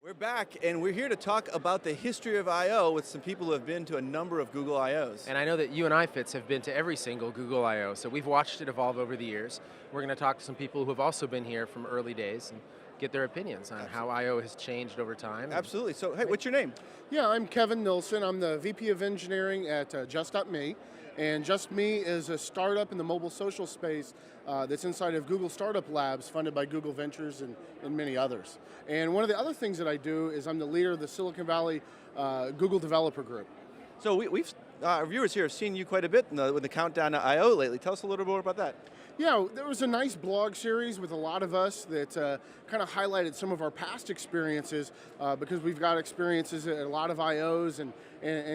We're back, and we're here to talk about the history of I/O with some people who have been to a number of Google I/Os. And I know that you and I, Fitz, have been to every single Google I/O, so we've watched it evolve over the years. We're going to talk to some people who have also been here from early days and get their opinions on how I/O has changed over time. Absolutely. So, hey, what's your name? Yeah, I'm Kevin Nilsson. I'm the VP of Engineering at Just.me. And Just.me is a startup in the mobile social space that's inside of Google Startup Labs, funded by Google Ventures and many others. And one of the other things that I do is I'm the leader of the Silicon Valley Google Developer Group. So our viewers here have seen you quite a bit with the countdown to I/O lately. Tell us a little more about that. Yeah, there was a nice blog series with a lot of us that kind of highlighted some of our past experiences because we've got experiences at a lot of I/Os and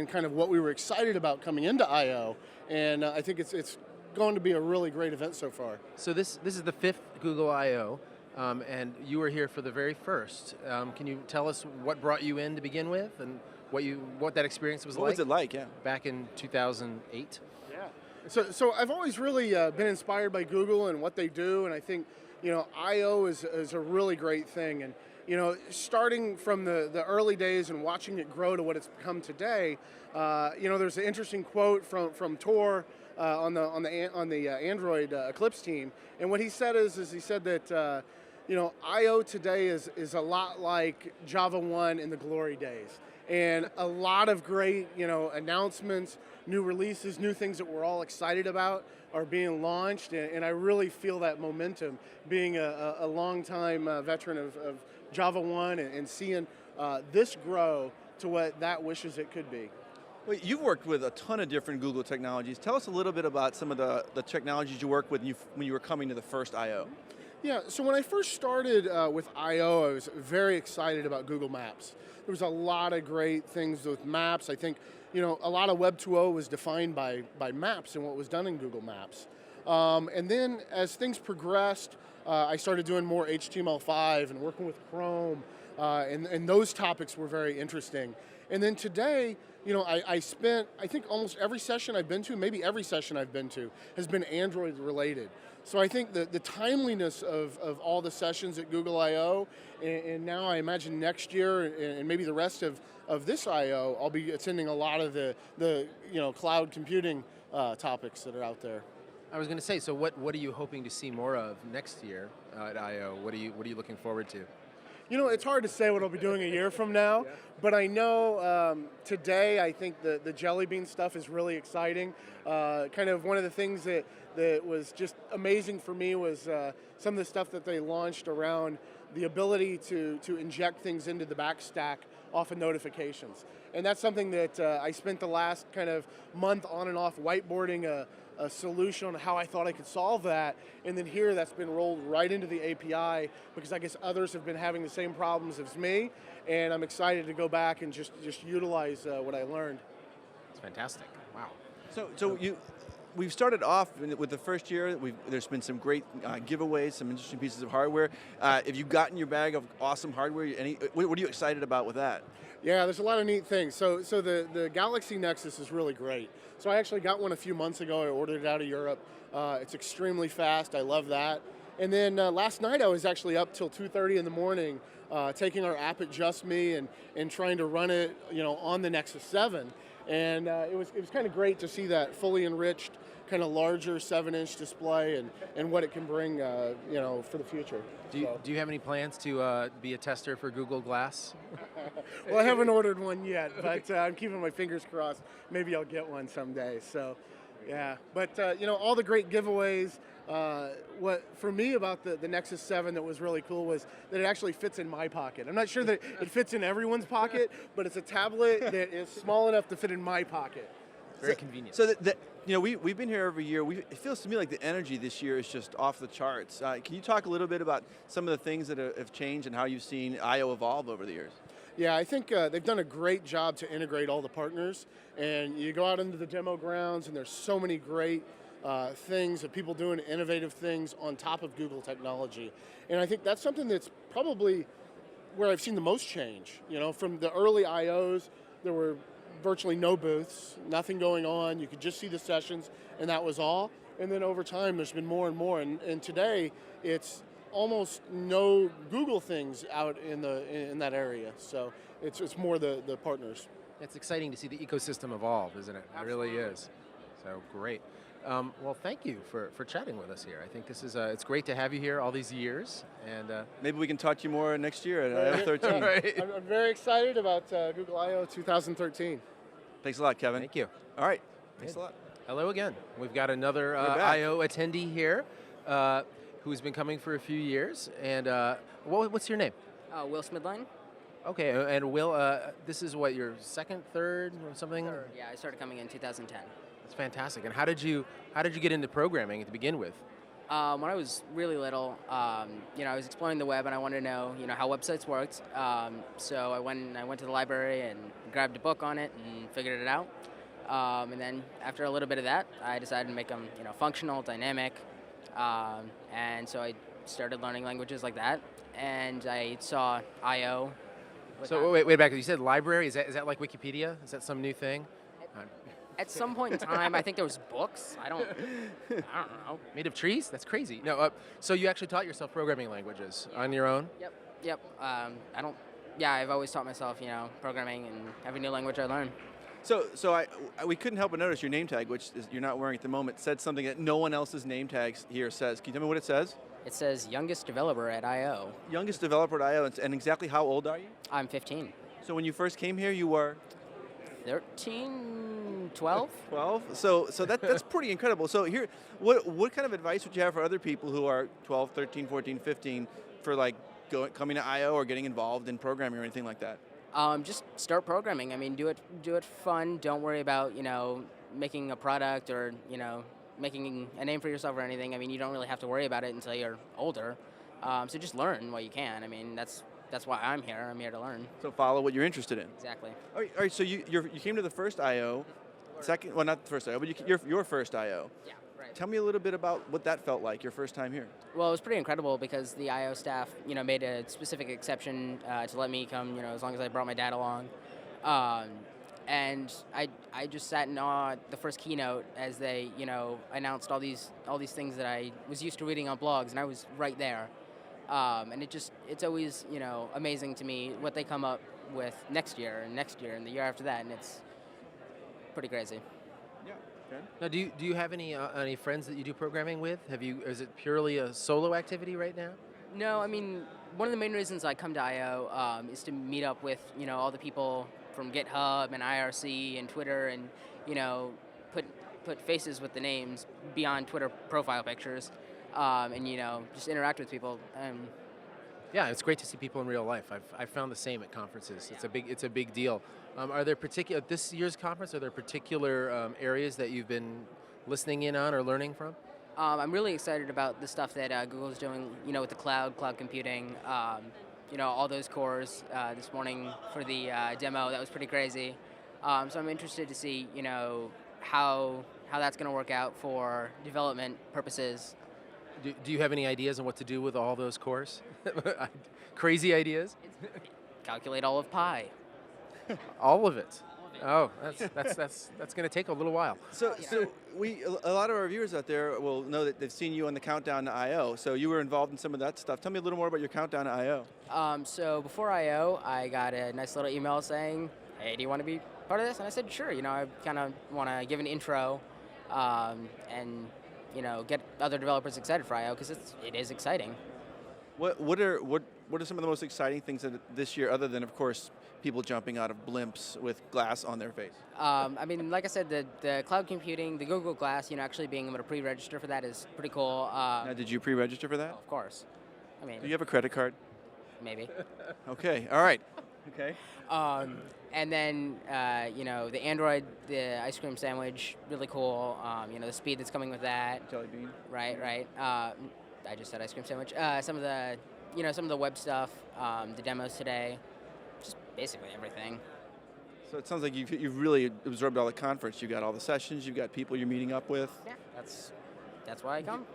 kind of what we were excited about coming into I/O. And I think it's going to be a really great event so far. So this is the fifth Google I/O, and you were here for the very first. Can you tell us what brought you in to begin with, and what that experience was like? What was it like? Yeah. Back in 2008. Yeah. So I've always really been inspired by Google and what they do, and I think I/O is a really great thing. And starting from the early days and watching it grow to what it's become today, there's an interesting quote from Tor on the Android Eclipse team, and what he said is he said that I/O today is a lot like Java 1 in the glory days. And a lot of great, announcements, new releases, new things that we're all excited about are being launched, and I really feel that momentum, being a longtime veteran of Java 1 and seeing this grow to what that wishes it could be. Well, you've worked with a ton of different Google technologies. Tell us a little bit about some of the technologies you worked with when you were coming to the first I/O. Yeah, so when I first started with I/O, I was very excited about Google Maps. There was a lot of great things with Maps. I think, a lot of Web 2.0 was defined by Maps and what was done in Google Maps. And then as things progressed, I started doing more HTML5 and working with Chrome, and those topics were very interesting. And then today, I spent, I think almost every session I've been to, maybe every session I've been to, has been Android related. So I think the timeliness of all the sessions at Google I/O, and now I imagine next year and maybe the rest of this I/O, I'll be attending a lot of the cloud computing topics that are out there. I was going to say, so what are you hoping to see more of next year at I/O? What are you looking forward to? It's hard to say what I'll be doing a year from now, but I know today I think the Jelly Bean stuff is really exciting. Kind of one of the things that was just amazing for me was some of the stuff that they launched around the ability to inject things into the back stack off of notifications. And that's something that I spent the last kind of month on and off whiteboarding a solution on how I thought I could solve that, and then here that's been rolled right into the API because I guess others have been having the same problems as me, and I'm excited to go back and just utilize what I learned. It's fantastic. Wow. So we've started off with the first year. There's been some great giveaways, some interesting pieces of hardware. Have you gotten your bag of awesome hardware? What are you excited about with that? Yeah, there's a lot of neat things. So the Galaxy Nexus is really great. So I actually got one a few months ago. I ordered it out of Europe. It's extremely fast. I love that. And then last night I was actually up till 2:30 in the morning taking our app at Just.me and trying to run it on the Nexus 7. And it was kind of great to see that fully enriched, kind of larger 7-inch display and what it can bring for the future. Do you have any plans to be a tester for Google Glass? Well, I haven't ordered one yet, but I'm keeping my fingers crossed. Maybe I'll get one someday. So, yeah. But, all the great giveaways. What for me about the Nexus 7 that was really cool was that it actually fits in my pocket. I'm not sure that it fits in everyone's pocket, but it's a tablet that is small enough to fit in my pocket. Very convenient. So we've been here every year. It feels to me like the energy this year is just off the charts. Can you talk a little bit about some of the things that have changed and how you've seen I/O evolve over the years? Yeah, I think they've done a great job to integrate all the partners. And you go out into the demo grounds, and there's so many great things of people doing innovative things on top of Google technology. And I think that's something that's probably where I've seen the most change. From the early I/Os, there were virtually no booths, nothing going on. You could just see the sessions, and that was all. And then over time, there's been more and more. And today, it's almost no Google things out in that area. So it's more the partners. It's exciting to see the ecosystem evolve, isn't it? Absolutely. It really is. So great. Well, thank you for chatting with us here. I think this is it's great to have you here all these years, and maybe we can talk to you more next year at IO 13. Right. I'm very excited about Google I/O 2013. Thanks a lot, Kevin. Thank you. All right. Thanks a lot. Hello again. We've got another I/O attendee here who's been coming for a few years. And what's your name? Will Midline. Okay, and Will, this is what, your second, third, or something? Third. Yeah, I started coming in 2010. That's fantastic. And how did you get into programming to begin with? When I was really little, I was exploring the web and I wanted to know, how websites worked. So I went to the library and grabbed a book on it and figured it out. And then after a little bit of that, I decided to make them, functional, dynamic. And so I started learning languages like that. And I saw I/O. So wait back. You said library. Is that like Wikipedia? Is that some new thing? At some point in time, I think there was books. I don't know. Made of trees? That's crazy. No. So you actually taught yourself programming languages on your own? Yep. I've always taught myself, programming, and every new language I learn. So we couldn't help but notice your name tag, which you're not wearing at the moment, said something that no one else's name tags here says. Can you tell me what it says? It says youngest developer at I/O. Youngest developer at I/O, and exactly how old are you? I'm 15. So when you first came here, you were? 13, 12. 12? So that's pretty incredible. So here, what kind of advice would you have for other people who are 12, 13, 14, 15 for like coming to I/O or getting involved in programming or anything like that? Just start programming. I mean, do it fun. Don't worry about, making a product or, making a name for yourself or anything. I mean, you don't really have to worry about it until you're older. So just learn what you can. I mean, that's why I'm here. I'm here to learn. So follow what you're interested in. Exactly. All right. So you came to the first I/O, second, well, not the first I/O, but your first I/O. Yeah. Right. Tell me a little bit about what that felt like, your first time here. Well, it was pretty incredible because the I/O staff, made a specific exception to let me come, as long as I brought my dad along. And I just sat in awe at the first keynote as they, announced all these things that I was used to reading on blogs, and I was right there. And it's always, amazing to me what they come up with next year and the year after that, and it's pretty crazy. Yeah. Okay. Now, do you have any friends that you do programming with? Is it purely a solo activity right now? No, I mean, one of the main reasons I come to I/O is to meet up with, all the people from GitHub and IRC and Twitter and, put faces with the names beyond Twitter profile pictures, and, just interact with people. Yeah, it's great to see people in real life. I've found the same at conferences. Yeah. It's a big deal. Are there this year's conference? Are there particular areas that you've been listening in on or learning from? I'm really excited about the stuff that Google's doing, with the cloud computing. All those cores this morning for the demo. That was pretty crazy. So I'm interested to see, how that's going to work out for development purposes. Do you have any ideas on what to do with all those cores? Crazy ideas? Calculate all of pi. All of it. Oh, that's going to take a little while. So a lot of our viewers out there will know that they've seen you on the countdown to I/O. So you were involved in some of that stuff. Tell me a little more about your countdown to I/O. So before I/O, I got a nice little email saying, "Hey, do you want to be part of this?" And I said, "Sure." I kind of want to give an intro, and get other developers excited for I/O because it is exciting. What are some of the most exciting things this year, other than, of course, people jumping out of blimps with glass on their face? I mean, like I said, the cloud computing, the Google Glass, actually being able to pre-register for that is pretty cool. Now, did you pre-register for that? Of course. I mean, do you have a credit card? Maybe. Okay. All right. Okay. And then, the Android, the ice cream sandwich, really cool. The speed that's coming with that. Jelly bean. Right. I just said ice cream sandwich. Some of the web stuff, the demos today, just basically everything. So it sounds like you've really absorbed all the conference. You got all the sessions. You've got people you're meeting up with. Yeah, that's why I come.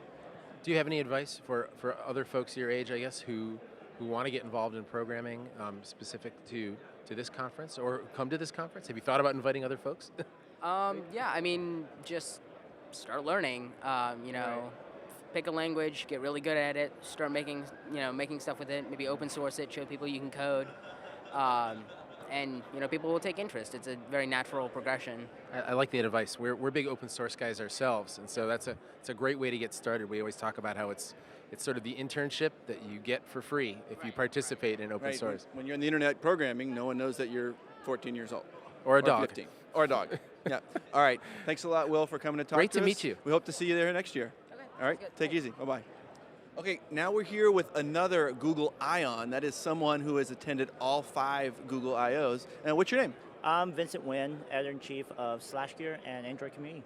Do you have any advice for other folks your age, I guess, who want to get involved in programming, specific to this conference or come to this conference? Have you thought about inviting other folks? Yeah, I mean, just start learning. Right. pick a language, get really good at it, start making making stuff with it, maybe open source it, show people you can code, and people will take interest. It's a very natural progression. I like the advice. We're big open source guys ourselves, and so it's a great way to get started. We always talk about how it's sort of the internship that you get for free if you participate in open source. When you're in the internet programming, no one knows that you're 14 years old. Or a dog. 15. Or a dog. Yeah. All right. Thanks a lot, Will, for coming to talk Great to us. to meet you. We hope to see you there next year. Okay. All right. Good. Take it easy. Bye-bye. Okay, now we're here with another Google Ion. That is someone who has attended all 5 Google I/Os. And what's your name? I'm Vincent Win, editor-in-chief of SlashGear and Android Community.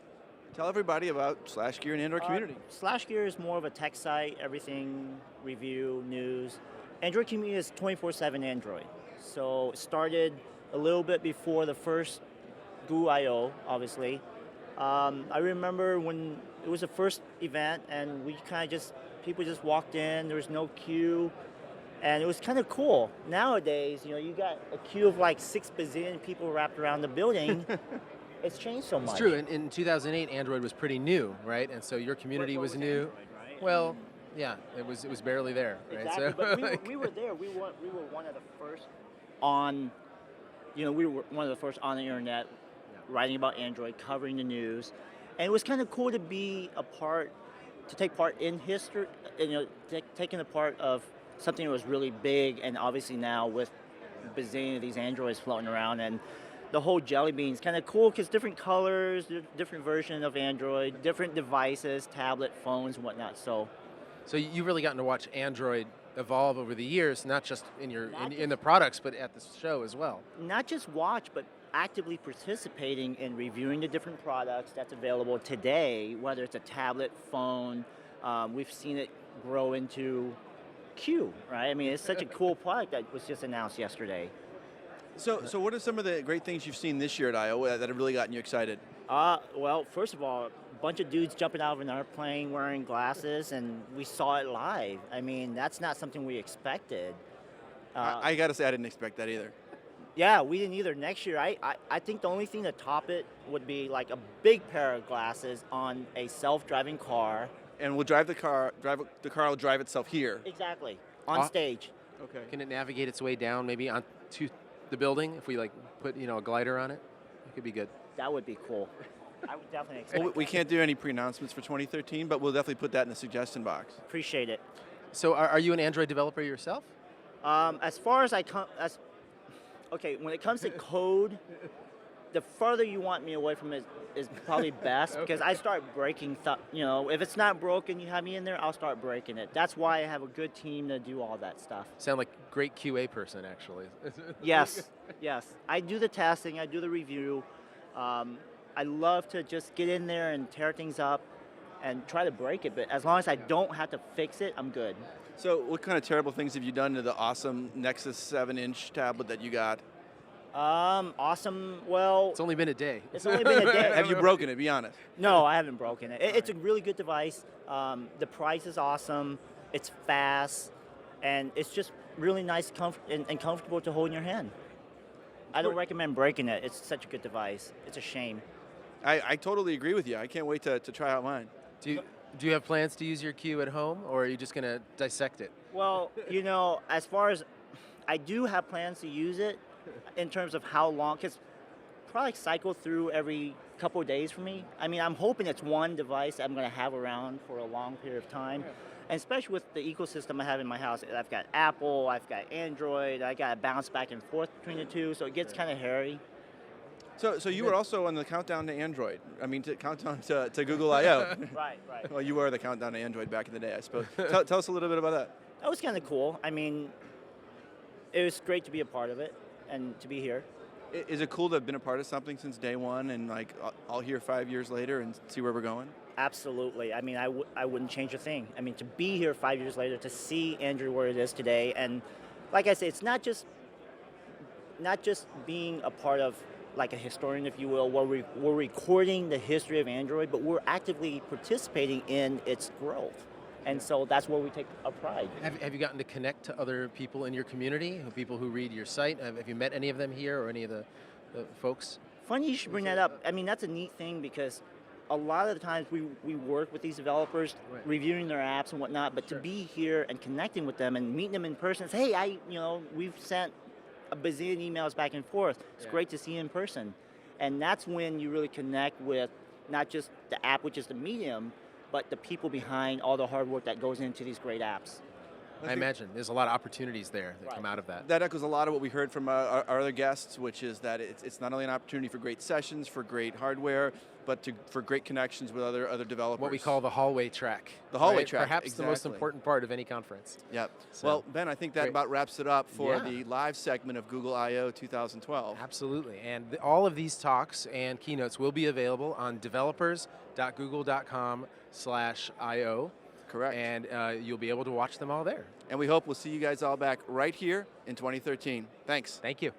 Tell everybody about SlashGear and Android Community. SlashGear is more of a tech site, everything, review, news. Android Community is 24/7 Android. So it started a little bit before the first Google I/O, obviously. I remember when it was the first event and we kind of people just walked in, there was no queue, and it was kind of cool. Nowadays, you got a queue of like 6 bazillion people wrapped around the building. It's changed so much. It's true. In 2008, Android was pretty new, right? And so your community was new. Android, right? Well, yeah, it was barely there, right? Exactly, So, but we were there. We were one of the first on, we were one of the first on the internet, writing about Android, covering the news, and it was kind of cool to be to take part in history, taking a part of something that was really big, and obviously now with bazillion of these Androids floating around, and the whole jelly bean is kind of cool because different colors, different version of Android, different devices, tablet, phones, and whatnot. So you've really gotten to watch Android evolve over the years, not just in the products, but at the show as well. Not just watch, but actively participating in reviewing the different products that's available today, whether it's a tablet, phone. We've seen it grow into Q, right? I mean, it's such a cool product that was just announced yesterday. So what are some of the great things you've seen this year at I/O that have really gotten you excited? Well, first of all, a bunch of dudes jumping out of an airplane wearing glasses, and we saw it live. I mean, that's not something we expected. I got to say, I didn't expect that either. Yeah, we didn't either. Next year, I think the only thing to top it would be like a big pair of glasses on a self-driving car. And we'll drive the car. The car will drive itself here. Exactly, on stage. Okay. Can it navigate its way down maybe onto the building if we put a glider on it? It could be good. That would be cool. I would definitely expect Well, we can't do any pre-announcements for 2013, but we'll definitely put that in the suggestion box. Appreciate it. So are you an Android developer yourself? As far as when it comes to code, the further you want me away from it is probably best because I start breaking stuff. If it's not broken, you have me in there, I'll start breaking it. That's why I have a good team to do all that stuff. Sound like a great QA person, actually. Yes. I do the testing, I do the review. I love to just get in there and tear things up and try to break it, but as long as I don't have to fix it, I'm good. So what kind of terrible things have you done to the awesome Nexus 7-inch tablet that you got? Awesome. Well, It's only been a day. it's only been a day. Have you broken it? Be honest. No, I haven't broken it. It's a really good device. The price is awesome. It's fast, and it's just really nice and comfortable to hold in your hand. I don't recommend breaking it. It's such a good device. It's a shame. I totally agree with you. I can't wait to try out mine. Do you have plans to use your Q at home, or are you just going to dissect it? Well, as far as I do have plans to use it in terms of how long, because probably cycle through every couple of days for me. I mean, I'm hoping it's one device I'm going to have around for a long period of time. And especially with the ecosystem I have in my house. I've got Apple, I've got Android, I got to bounce back and forth between the two, so it gets kind of hairy. So you were also on the countdown to Android. I mean, countdown to Google I/O. Right. Well, you were the countdown to Android back in the day, I suppose. Tell us a little bit about that. That was kind of cool. I mean, it was great to be a part of it and to be here. Is it cool to have been a part of something since day one and I'll hear 5 years later and see where we're going? Absolutely. I mean, I wouldn't change a thing. I mean, to be here 5 years later, to see Android where it is today, and like I say, it's not just being a part of like a historian, if you will, where we're recording the history of Android, but we're actively participating in its growth. And so that's where we take a pride. Have you gotten to connect to other people in your community, people who read your site? Have you met any of them here or any of the folks? Funny you should bring that up. I mean, that's a neat thing because a lot of the times we work with these developers, Right. reviewing their apps and whatnot, but Sure. to be here and connecting with them and meeting them in person, say, hey, we've sent a bazillion emails back and forth. It's Yeah. great to see you in person. And that's when you really connect with not just the app, which is the medium, but the people behind all the hard work that goes into these great apps. I imagine there's a lot of opportunities there that Right. come out of that. That echoes a lot of what we heard from our other guests, which is that it's not only an opportunity for great sessions, for great hardware, but for great connections with other developers. What we call the hallway track. The hallway right? track, Perhaps the most exactly. important part of any conference. Yep. So, Well, Ben, I think that great. about wraps it up for Yeah. the live segment of Google I/O 2012. Absolutely. And all of these talks and keynotes will be available on developers.google.com/IO. Correct. And you'll be able to watch them all there. And we hope we'll see you guys all back right here in 2013. Thanks. Thank you.